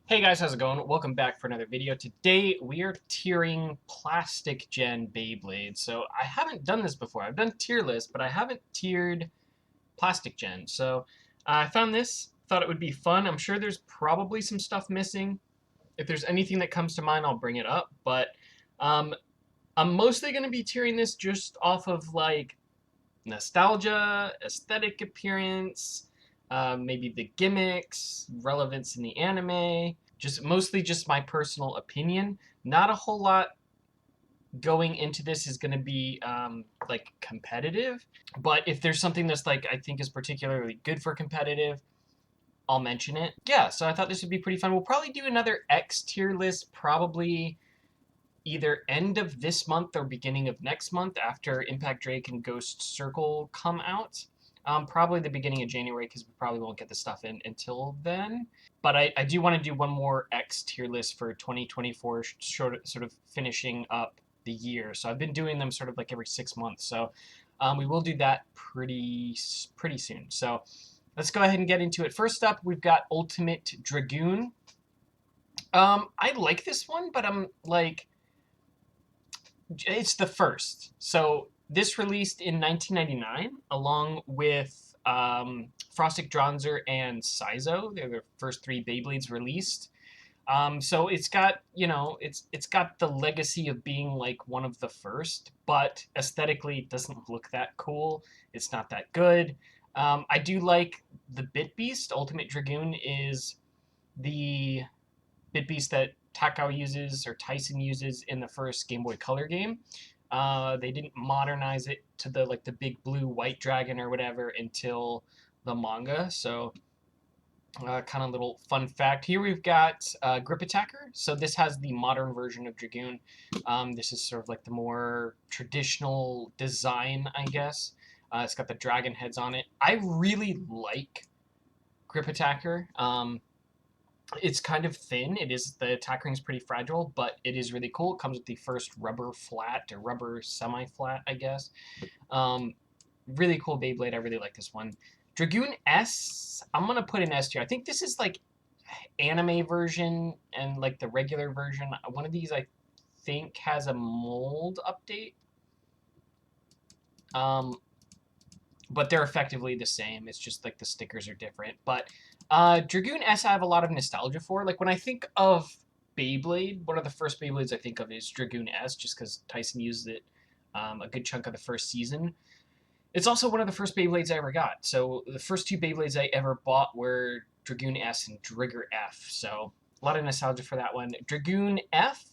Hey guys, how's it going? Welcome back for another video. Today we are tiering Plastic Gen Beyblade. So I haven't done this before. I've done tier lists, but I haven't tiered Plastic Gen. So I found this, thought it would be fun. I'm sure there's probably some stuff missing. If there's anything that comes to mind, I'll bring it up. But um, I'm mostly going to be tiering this just off of like nostalgia, aesthetic appearance, maybe the gimmicks, relevance in the anime. Just mostly just my personal opinion. Not a whole lot going into this is going to be like competitive, but if there's something that's like I think is particularly good for competitive, I'll mention it. Yeah, so I thought this would be pretty fun. We'll probably do another X tier list probably either end of this month or beginning of next month after Impact Drake and Ghost Circle come out. Probably the beginning of January because we probably won't get the stuff in until then. But I do want to do one more X tier list for 2024, sort of finishing up the year. So I've been doing them sort of like every 6 months. So we will do that pretty soon. So let's go ahead and get into it. First up, we've got Ultimate Dragoon. I like this one, but I'm like, it's the first. So this released in 1999 along with Frostic Dronzer and Saizo. They're the first three Beyblades released. So it's got, it's got the legacy of being like one of the first, but aesthetically it doesn't look that cool. It's not that good. I do like the Bit Beast. Ultimate Dragoon is the Bit Beast that Takao uses or Tyson uses in the first Game Boy Color game. They didn't modernize it to the big blue white dragon or whatever until the manga. So kind of little fun fact. Here we've got Grip Attacker. So this has the modern version of Dragoon. This is sort of like the more traditional design, I guess. It's got the dragon heads on it. I really like Grip Attacker. It's kind of thin. The attack ring is pretty fragile, but it is really cool. It comes with the first rubber flat or rubber semi-flat, I guess. Really cool Beyblade. I really like this one. Dragoon S, I'm gonna put in S tier. I think this is like anime version and like the regular version. One of these I think has a mold update. But they're effectively the same. It's just like the stickers are different. But Dragoon S I have a lot of nostalgia for. Like when I think of Beyblade, one of the first Beyblades I think of is Dragoon S, just because Tyson used it a good chunk of the first season. It's also one of the first Beyblades I ever got. So the first two Beyblades I ever bought were Dragoon S and Drigger F. So a lot of nostalgia for that one. Dragoon F,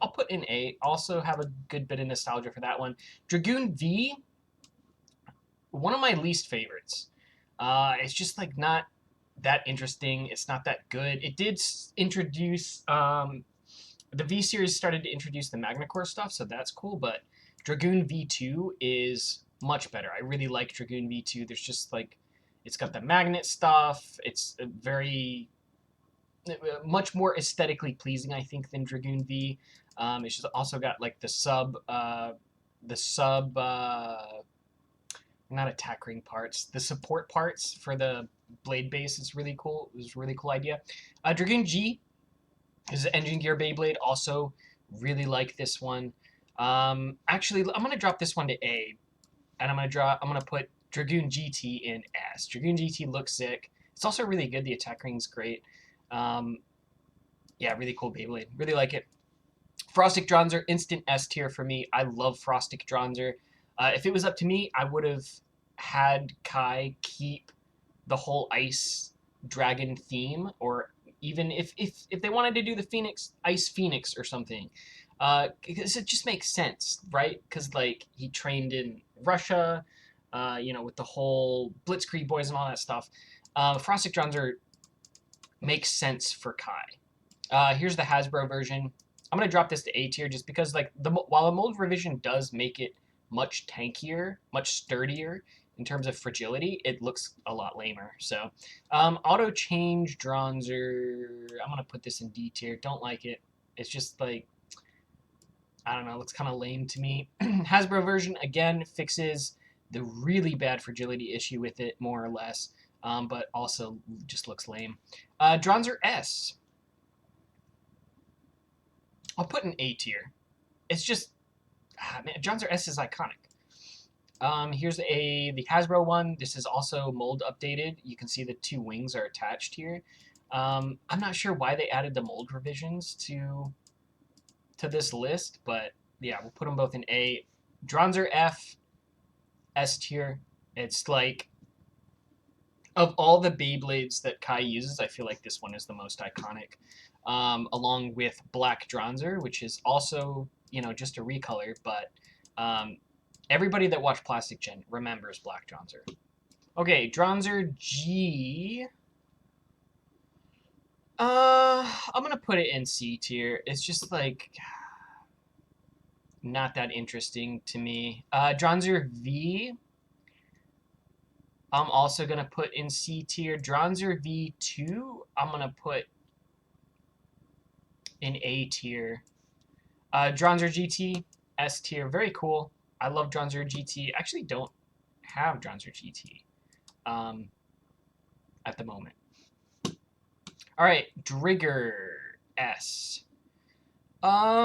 I'll put in A. Also have a good bit of nostalgia for that one. Dragoon V, one of my least favorites. It's just like not that interesting. It's not that good. It did introduce the V series started to introduce the Magnacore stuff, so that's cool. But Dragoon V2 is much better. I really like Dragoon V2. There's just like it's got the magnet stuff. It's very much more aesthetically pleasing, I think, than Dragoon V. It's just also got like the sub. Not attack ring parts, the support parts for the blade base is really cool. It was a really cool idea. Dragoon G is an engine gear Beyblade. Also really like this one. Actually, I'm gonna drop this one to A, and I'm gonna put Dragoon GT in S. Dragoon GT looks sick. It's also really good. The attack ring's great. Yeah, really cool Beyblade. Really like it. Frostic Dronzer, instant S tier for me. I love Frostic Dronzer. If it was up to me, I would have had Kai keep the whole ice dragon theme, or even if they wanted to do the Phoenix Ice Phoenix or something, because it just makes sense, right? Because like he trained in Russia, with the whole Blitzkrieg boys and all that stuff. Frostic Dronzer makes sense for Kai. Here's the Hasbro version. I'm gonna drop this to A tier just because like while the mold revision does make it much tankier, much sturdier in terms of fragility, it looks a lot lamer. So auto change Dronzer, I'm gonna put this in D tier. Don't like it. It's just like, I don't know, looks kind of lame to me. Hasbro version again fixes the really bad fragility issue with it more or less, but also just looks lame. Dronzer S. I'll put an A tier. It's just, man, Dranzer S is iconic. Here's the Hasbro one. This is also mold updated. You can see the 2 wings are attached here. I'm not sure why they added the mold revisions to this list, but yeah, we'll put them both in A. Dranzer F, S tier. It's like, of all the Beyblades that Kai uses, I feel like this one is the most iconic. Along with Black Dranzer, which is also, just a recolor, but everybody that watched Plastic Gen remembers Black Dranzer. Okay, Dranzer G. I'm gonna put it in C tier. It's just like not that interesting to me. Dranzer V. I'm also gonna put in C tier. Dranzer V2. I'm gonna put in A tier. Dranzer GT, S tier. Very cool. I love Dranzer GT. I actually don't have Dranzer GT at the moment. All right, Drigger S. I'll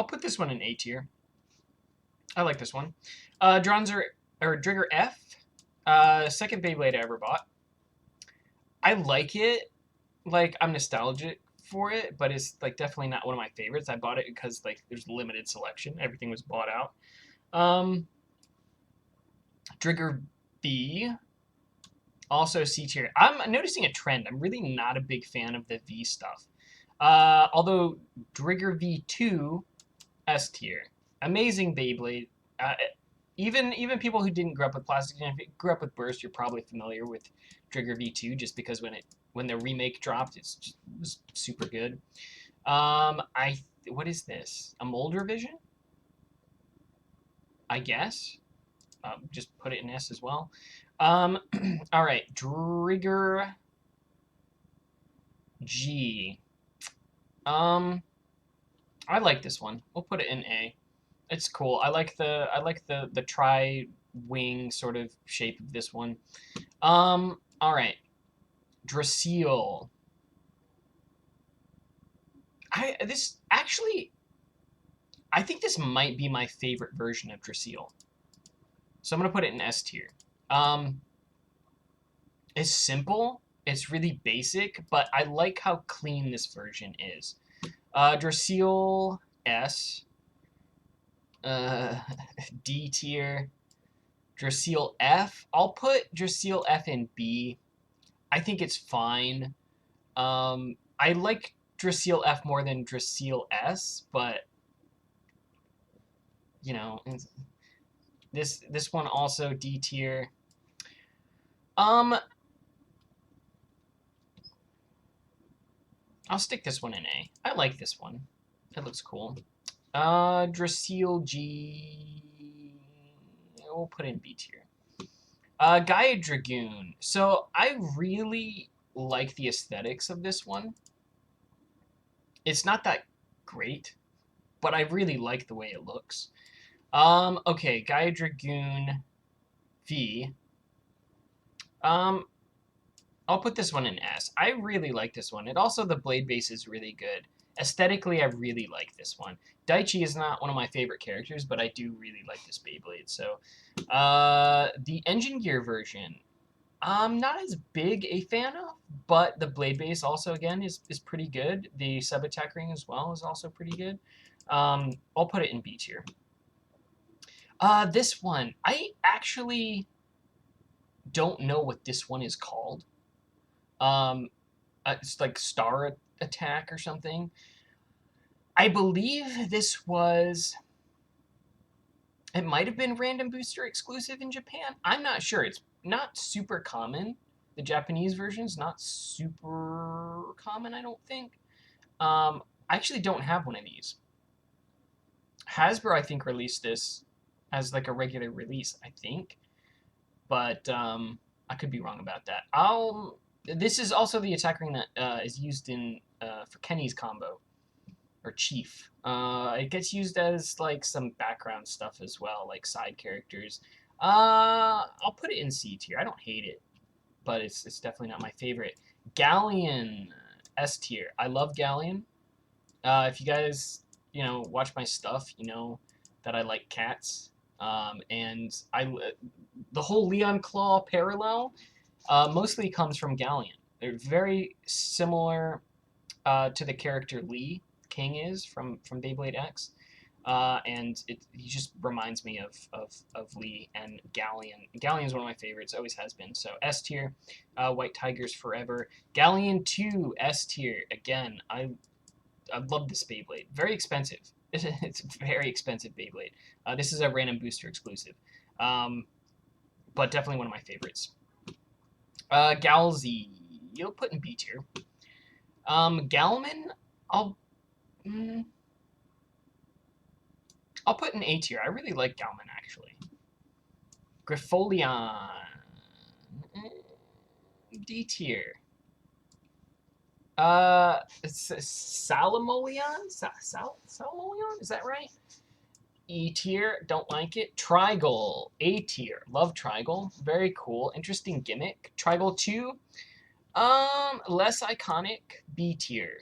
put this one in A tier. I like this one. Dranzer or Drigger F. Second Beyblade I ever bought. I like it. Like, I'm nostalgic for it, but it's like definitely not one of my favorites. I bought it because like there's limited selection. Everything was bought out. Drigger B. Also C tier. I'm noticing a trend. I'm really not a big fan of the V stuff. Although Drigger V2, S tier. Amazing Beyblade. Even people who didn't grow up with Plastic Gen, if you grew up with Burst, you're probably familiar with Drigger V2 just because when the remake dropped, it was super good. What is this? A mold revision? I guess. Just put it in S as well. All right, Drigger G. I like this one. We'll put it in A. It's cool. I like the tri-wing sort of shape of this one. All right, Drasil. I think this might be my favorite version of Drasil. So I'm gonna put it in S tier. It's simple. It's really basic, but I like how clean this version is. Drasil S. D tier. Drasil F. I'll put Drasil F in B. I think it's fine. I like Drasil F more than Drasil S, but this one also D tier. I'll stick this one in A. I like this one. It looks cool. Drasil G. We'll put in B tier. Gaia Dragoon. So I really like the aesthetics of this one. It's not that great, but I really like the way it looks. Okay, Gaia Dragoon V. I'll put this one in S. I really like this one. The blade base is really good. Aesthetically, I really like this one. Daichi is not one of my favorite characters, but I do really like this Beyblade. So, the engine gear version, I'm not as big a fan of, but the blade base also, again, is pretty good. The sub-attack ring as well is also pretty good. I'll put it in B tier. This one, I actually don't know what this one is called. It's like Star Attack or something. I believe this was... It might have been Random Booster exclusive in Japan. I'm not sure. It's not super common. The Japanese version is not super common, I don't think. I actually don't have one of these. Hasbro, I think, released this as like a regular release, I think. But I could be wrong about that. This is also the attack ring that is used in for Kenny's combo, or Chief. It gets used as like some background stuff as well, like side characters. I'll put it in C tier. I don't hate it, but it's definitely not my favorite. Galleon. S tier. I love Galleon. If you guys, watch my stuff, you know that I like cats. And the whole Leon Claw parallel mostly comes from Galleon. They're very similar to the character Lee King is from Beyblade X. And he just reminds me of Lee and Galleon. Galleon's one of my favorites, always has been. So S tier, White Tigers forever. Galleon 2, S tier. Again, I love this Beyblade. Very expensive. It's a very expensive Beyblade. This is a random booster exclusive. But definitely one of my favorites. Galzy, you'll put in B tier. Galman, I'll put in A tier. I really like Galman, actually. Griffolion, D tier. Salamolion? Salamolion? Is that right? E tier, don't like it. Trigal, A tier. Love Trigal. Very cool. Interesting gimmick. Trigal 2, less iconic. B tier.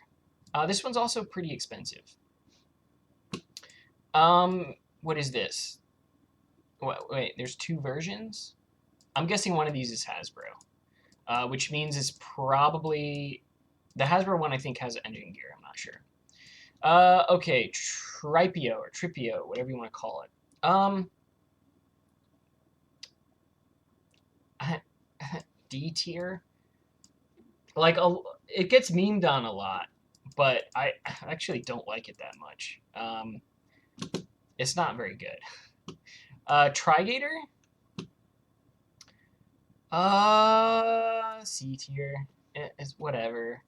This one's also pretty expensive. What is this? Wait, there's 2 versions? I'm guessing one of these is Hasbro, which means it's probably... The Hasbro one, I think, has engine gear. I'm not sure. Okay, Tripio, or Tripio, whatever you want to call it. D tier? Like, it gets memed on a lot, but I actually don't like it that much. It's not very good. Trigator? C tier. It's whatever.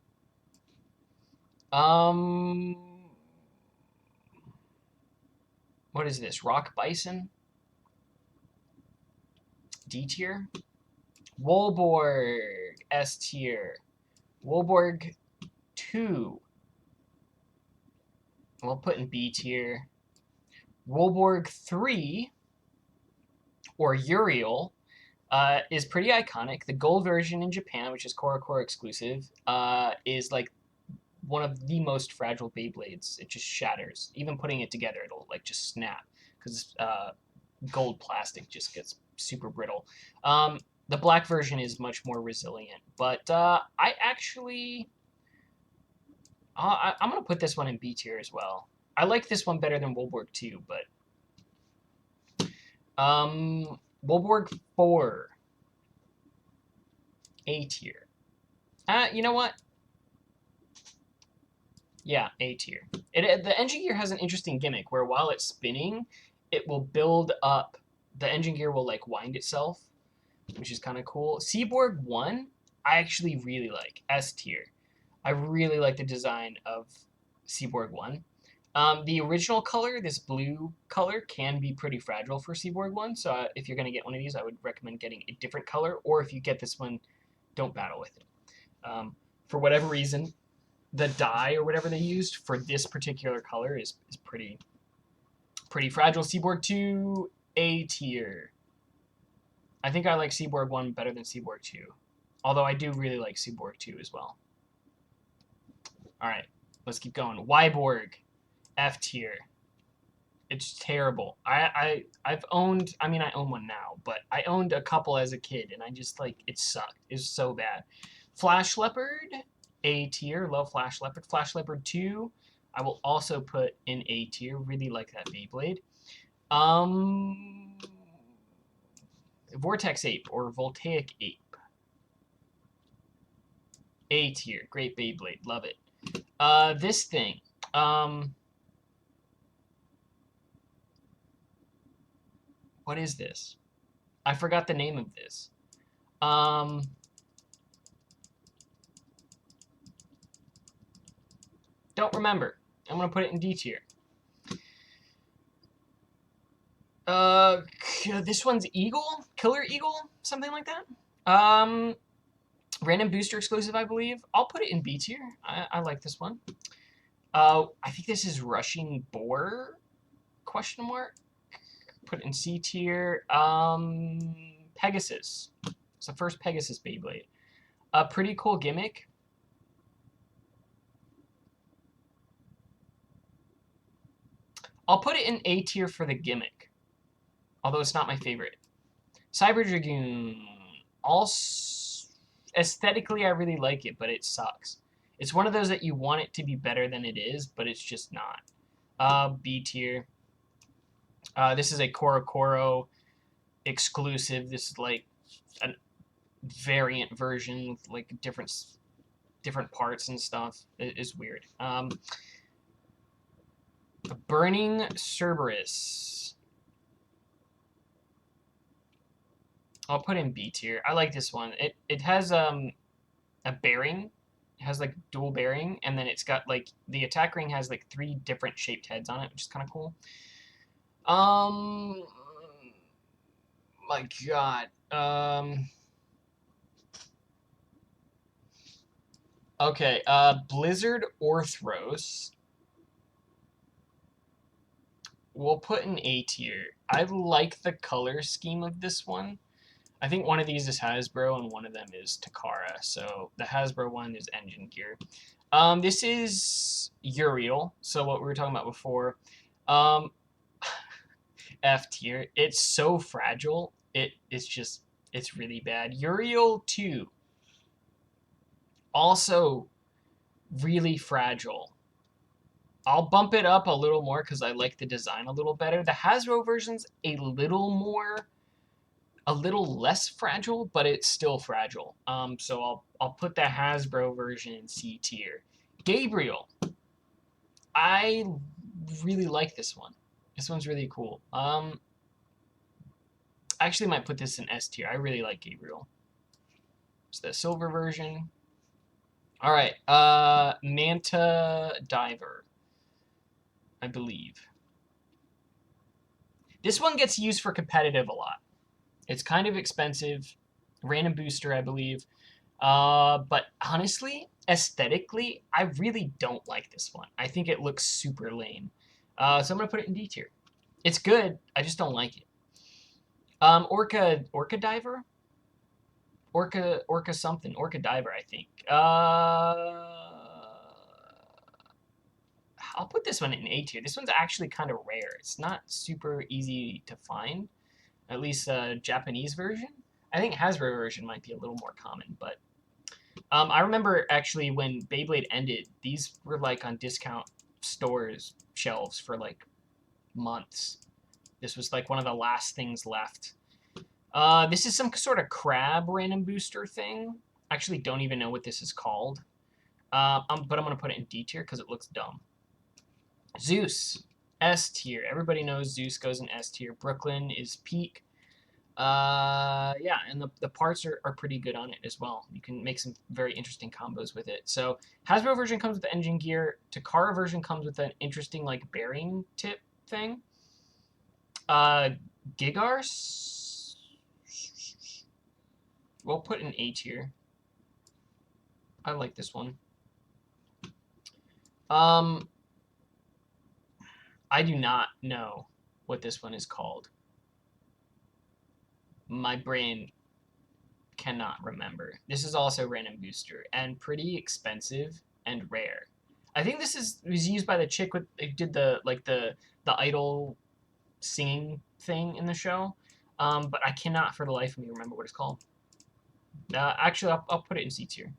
What is this? Rock Bison? D tier. Wolborg, S tier. Wolborg 2. We'll put in B tier. Wolborg 3, or Yuriel, is pretty iconic. The gold version in Japan, which is Core exclusive, is like one of the most fragile Beyblades. It just shatters. Even putting it together, it'll like just snap because gold plastic just gets super brittle. The black version is much more resilient, but I'm gonna put this one in B tier as well. I like this one better than Wolborg 2, but Wolborg 4, A tier. You know what? Yeah, A tier. The engine gear has an interesting gimmick where while it's spinning, it will build up. The engine gear will like wind itself, which is kind of cool. Seaborg 1, I actually really like. S tier. I really like the design of Seaborg 1. The original color, this blue color, can be pretty fragile for Seaborg 1, so if you're going to get one of these, I would recommend getting a different color, or if you get this one, don't battle with it. For whatever reason, the dye or whatever they used for this particular color is pretty fragile. Seaborg 2, A tier. I think I like Seaborg 1 better than Seaborg 2, although I do really like Seaborg 2 as well. All right, let's keep going. Wyborg, F tier. It's terrible. I've owned, I mean, I own one now, but I owned a couple as a kid, and I just, like, it sucked. It was so bad. Flash Leopard, A tier. Love Flash Leopard. Flash Leopard 2, I will also put in A tier. Really like that Beyblade. Vortex Ape, or Voltaic Ape. A tier. Great Beyblade. Love it. This thing. What is this? I forgot the name of this. Don't remember. I'm going to put it in D tier. This one's Eagle? Killer Eagle? Something like that? Random booster exclusive, I believe. I'll put it in B tier. I like this one. I think this is Rushing Boar? Question mark? Put it in C tier. Pegasus. It's the first Pegasus Beyblade. A pretty cool gimmick. I'll put it in A tier for the gimmick, although it's not my favorite. Cyber Dragoon. Also, aesthetically, I really like it, but it sucks. It's one of those that you want it to be better than it is, but it's just not. B tier. This is a Koro exclusive. This is like a variant version with like different parts and stuff. It is weird. Burning Cerberus. I'll put in B tier. I like this one. It has a bearing. It has like dual bearing, and then it's got like the attack ring has like 3 different shaped heads on it, which is kind of cool. My God. Okay. Blizzard Orthros. We'll put in A tier. I like the color scheme of this one. I think one of these is Hasbro and one of them is Takara. So the Hasbro one is Engine Gear. This is Yuriel. So what we were talking about before. F tier. It's so fragile. It's really bad. Yuriel 2. Also really fragile. I'll bump it up a little more because I like the design a little better. The Hasbro version's a little less fragile, but it's still fragile. So I'll put the Hasbro version in C tier. Gabriel. I really like this one. This one's really cool. I actually might put this in S tier. I really like Gabriel. It's the silver version. All right, Manta Diver, I believe. This one gets used for competitive a lot. It's kind of expensive. Random booster, I believe. But honestly, aesthetically, I really don't like this one. I think it looks super lame. So I'm going to put it in D tier. It's good. I just don't like it. Orca Diver? Orca something. Orca Diver, I think. I'll put this one in A tier. This one's actually kind of rare. It's not super easy to find. At least Japanese version. I think Hasbro version might be a little more common, but I remember actually when Beyblade ended, these were like on discount stores shelves for like months. This was like one of the last things left. This is some sort of crab random booster thing. Actually don't even know what this is called. But I'm going to put it in D tier because it looks dumb. Zeus. S tier. Everybody knows Zeus goes in S tier. Brooklyn is peak. Yeah, and the parts are pretty good on it as well. You can make some very interesting combos with it. So Hasbro version comes with the engine gear. Takara version comes with an interesting like bearing tip thing. Gigars. We'll put in A tier. I like this one. I do not know what this one is called. My brain cannot remember. This is also random booster and pretty expensive and rare. I think this was used by the chick with did the idol singing thing in the show, but I cannot for the life of me remember what it's called. Actually, I'll put it in C tier.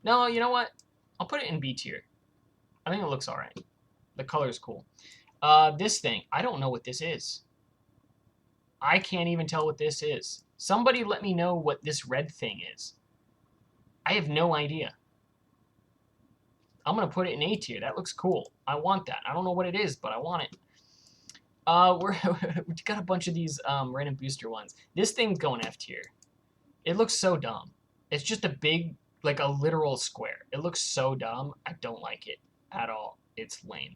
No, you know what? I'll put it in B tier. I think it looks all right. The color is cool. This thing, I don't know what this is. I can't even tell what this is. Somebody let me know what this red thing is. I have no idea. I'm going to put it in A tier. That looks cool. I want that. I don't know what it is, but I want it. We've got a bunch of these random booster ones. This thing's going F tier. It looks so dumb. It's just a big, like a literal square. It looks so dumb. I don't like it at all. It's lame.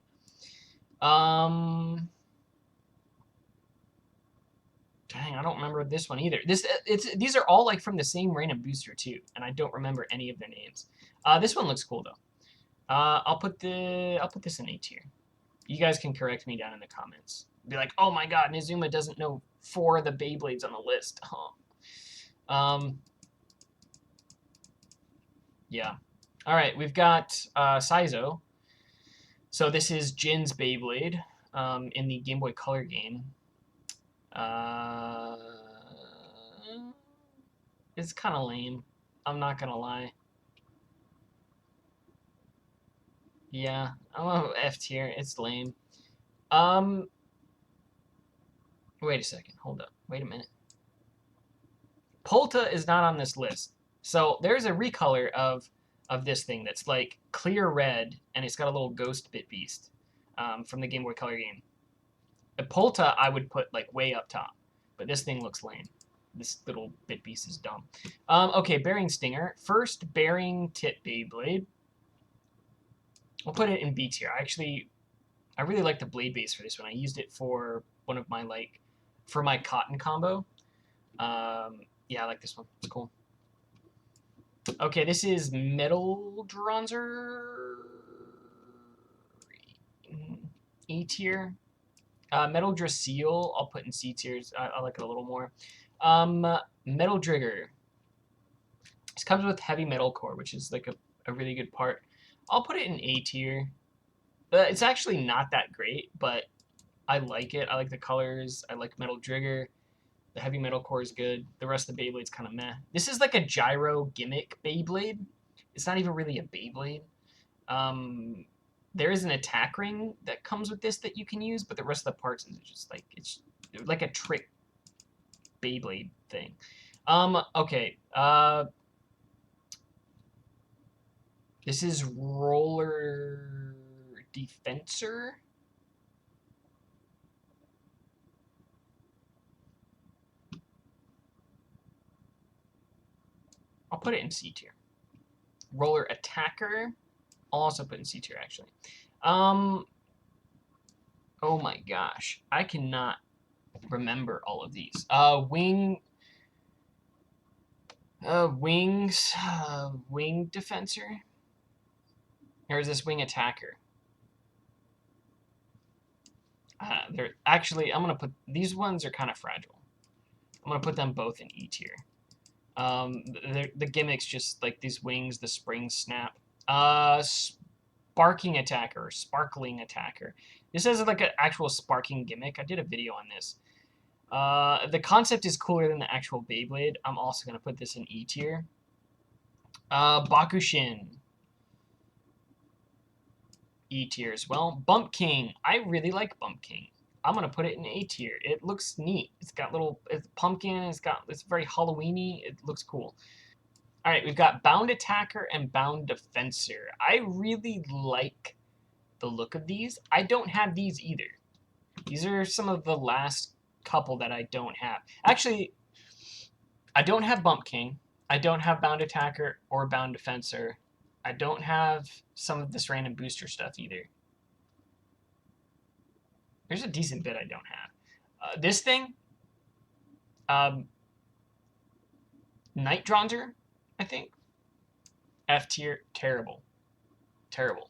Dang, I don't remember this one either. These are all like from the same random booster too, and I don't remember any of their names. This one looks cool though. I'll put this in A tier. You guys can correct me down in the comments. Be like, oh my god, Nizuma doesn't know 4 of the Beyblades on the list. Yeah. All right, we've got Saizo. So this is Jin's Beyblade. in the Game Boy Color game. It's kind of lame. I'm not gonna lie. Yeah, I'm a F tier. It's lame. Wait a second. Hold up. Wait a minute. Polta is not on this list. So there's a recolor of this thing that's like clear red, and it's got a little ghost bit beast from the Game Boy Color game. The Polta I would put like way up top, but this thing looks lame. This little bit beast is dumb. Okay, Bearing Stinger. First Bearing Tit Beyblade. We'll put it in B tier. I really like the blade base for this one. I used it for one of my for my cotton combo. Yeah, I like this one. It's cool. Okay, this is Metal Dronzer. E tier. Metal Drasil, I'll put in C tiers. I like it a little more. Metal Drigger. This comes with heavy metal core, which is like a really good part. I'll put it in A tier. It's actually not that great, but I like it. I like the colors. I like Metal Drigger. The heavy metal core is good. The rest of the Beyblade's kind of meh. This is like a gyro gimmick Beyblade. It's not even really a Beyblade. There is an attack ring that comes with this that you can use, but the rest of the parts is just like it's like a trick Beyblade thing. Okay. This is Roller Defensor. I'll put it in C tier. Roller Attacker. I'll also put in C tier, actually. Oh my gosh. I cannot remember all of these. Wing Defensor? Or is this Wing Attacker? They're actually, I'm gonna put, these ones are kind of fragile. I'm gonna put them both in E tier. The gimmicks just like these wings, the springs snap. Sparking Attacker, Sparkling Attacker. This is like an actual sparking gimmick. I did a video on this. The concept is cooler than the actual Beyblade. I'm also going to put this in E tier. Bakushin. E tier as well. Bump King. I really like Bump King. I'm going to put it in A tier. It looks neat. It's got it's pumpkin. It's very Halloween-y. It looks cool. All right, we've got Bound Attacker and Bound Defensor. I really like the look of these. I don't have these either. These are some of the last couple that I don't have. Actually, I don't have Bump King. I don't have Bound Attacker or Bound Defensor. I don't have some of this random booster stuff either. There's a decent bit I don't have. This thing, Night Dronzer, I think. F tier, terrible. Terrible.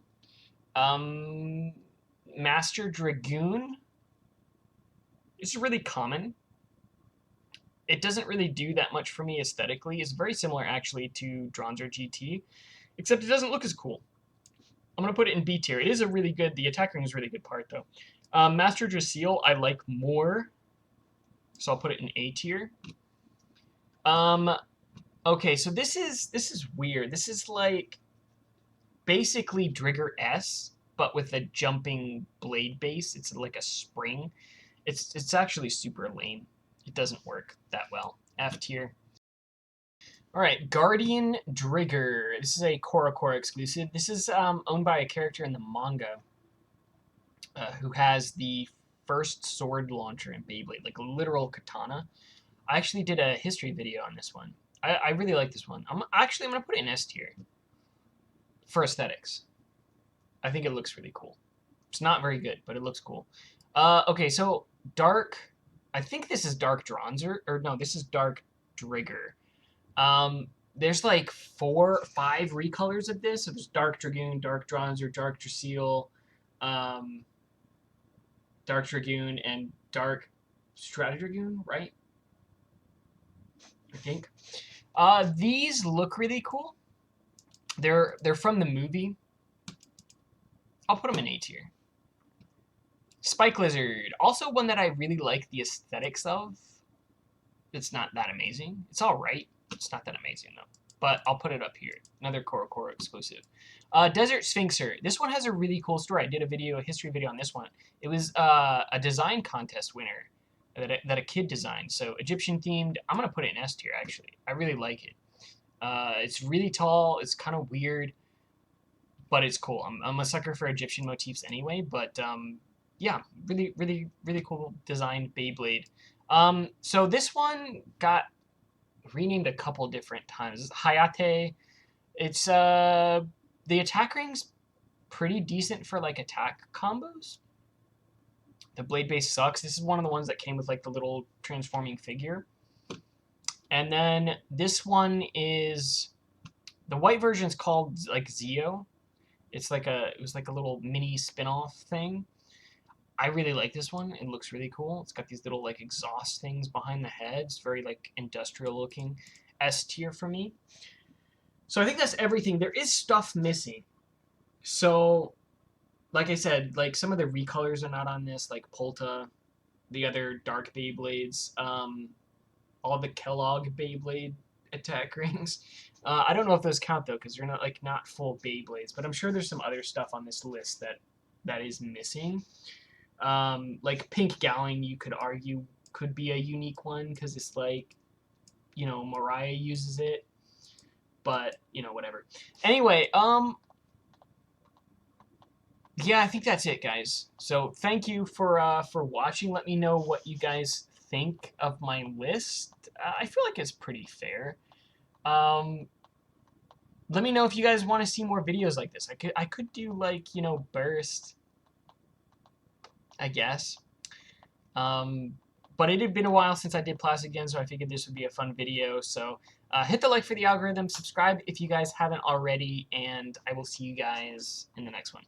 Master Dragoon. It's really common. It doesn't really do that much for me aesthetically. It's very similar, actually, to Dronzer GT, except it doesn't look as cool. I'm going to put it in B tier. It is a really good, the attack ring is a really good part, though. Master Drasil, I like more, so I'll put it in A tier. Okay, so this is weird. This is like basically Drigger S, but with a jumping blade base. It's like a spring. It's actually super lame. It doesn't work that well. F tier. All right, Guardian Drigger. This is a Korokora exclusive. This is owned by a character in the manga who has the first sword launcher in Beyblade, like a literal katana. I actually did a history video on this one. I really like this one. I'm going to put it in S tier for aesthetics. I think it looks really cool. It's not very good, but it looks cool. Okay, so Dark, I think this is Dark Dronzer, or no, this is Dark Drigger. There's like 4 or 5 recolors of this. So there's Dark Dragoon, Dark Dronzer, Dark Drasil, Dark Dragoon, and Dark Stratadragoon, right? I think. These look really cool. They're from the movie. I'll put them in A tier. Spike Lizard, also one that I really like the aesthetics of. It's not that amazing. It's all right. It's not that amazing though. But I'll put it up here. Another Korokoro exclusive. Desert Sphinxer. This one has a really cool story. I did a history video on this one. It was a design contest winner that a kid designed. So Egyptian themed. I'm gonna put it in S tier actually. I really like it. It's really tall. It's kind of weird, but it's cool. I'm a sucker for Egyptian motifs anyway. But yeah, really cool designed Beyblade. So this one got renamed a couple different times. Hayate. It's the attack ring's pretty decent for like attack combos. The blade base sucks. This is one of the ones that came with like the little transforming figure. And then this one is the white version is called like Zeo. It was like a little mini spin-off thing. I really like this one. It looks really cool. It's got these little like exhaust things behind the head. It's very like industrial looking. S tier for me. So I think that's everything. There is stuff missing. So like I said, like some of the recolors are not on this, like Polta, the other Dark Beyblades, all the Kellogg Beyblade attack rings. I don't know if those count though, because they're not full Beyblades. But I'm sure there's some other stuff on this list that is missing. Like Pink Gallon, you could argue could be a unique one because it's like, you know, Mariah uses it, but you know, whatever. Anyway, yeah, I think that's it, guys. So thank you for watching. Let me know what you guys think of my list. I feel like it's pretty fair. Let me know if you guys want to see more videos like this. I could do like, you know, Burst, I guess. But it had been a while since I did plastic again, so I figured this would be a fun video. So hit the like for the algorithm, subscribe if you guys haven't already, and I will see you guys in the next one.